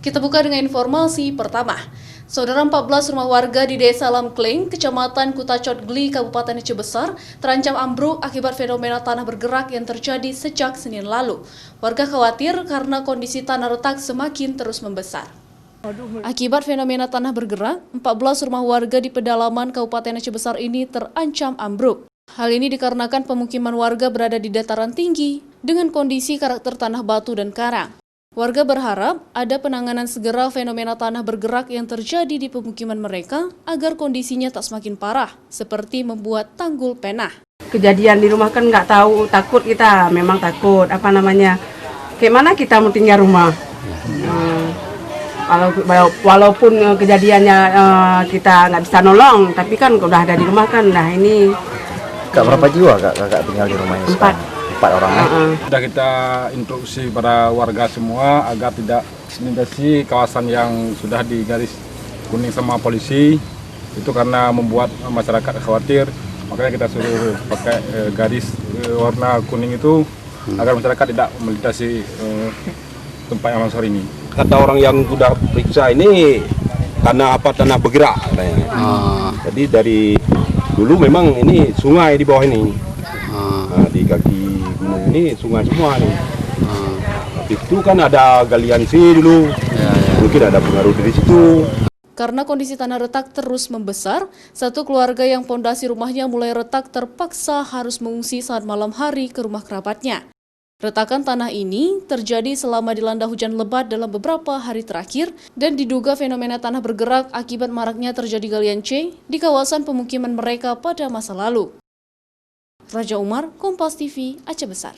Kita buka dengan informasi pertama. Saudara, 14 rumah warga di Desa Lamkleng, Kecamatan Kutacot Gli, Kabupaten Aceh Besar, terancam ambruk akibat fenomena tanah bergerak yang terjadi sejak Senin lalu. Warga khawatir karena kondisi tanah retak semakin terus membesar. Akibat fenomena tanah bergerak, 14 rumah warga di pedalaman Kabupaten Aceh Besar ini terancam ambruk. Hal ini dikarenakan pemukiman warga berada di dataran tinggi dengan kondisi karakter tanah batu dan karang. Warga berharap ada penanganan segera fenomena tanah bergerak yang terjadi di pemukiman mereka agar kondisinya tak semakin parah, seperti membuat tanggul penah. Kejadian di rumah kan nggak tahu, takut kita, memang takut. Kayak mana kita mau tinggal rumah? Walaupun kejadiannya kita nggak bisa nolong, tapi kan udah ada di rumah kan. Nah ini. Kak, berapa jiwa kakak tinggal di rumah ini? 4 orang. Sudah kita instruksi pada warga semua agar tidak melintasi kawasan yang sudah digaris kuning sama polisi. Itu karena membuat masyarakat khawatir. Makanya kita suruh pakai garis warna kuning itu agar masyarakat tidak melintasi tempat yang longsor ini. Kata orang yang sudah periksa ini tanah bergerak katanya. Jadi dari dulu memang ini sungai di bawah ini. Di kaki gunung ini sungai semua nih. Itu kan ada galian sih dulu. Mungkin ada pengaruh dari situ. Karena kondisi tanah retak terus membesar, satu keluarga yang pondasi rumahnya mulai retak terpaksa harus mengungsi saat malam hari ke rumah kerabatnya. Retakan tanah ini terjadi selama dilanda hujan lebat dalam beberapa hari terakhir dan diduga fenomena tanah bergerak akibat maraknya terjadi galian C di kawasan pemukiman mereka pada masa lalu. Raja Umar, Kompas TV, Aceh Besar.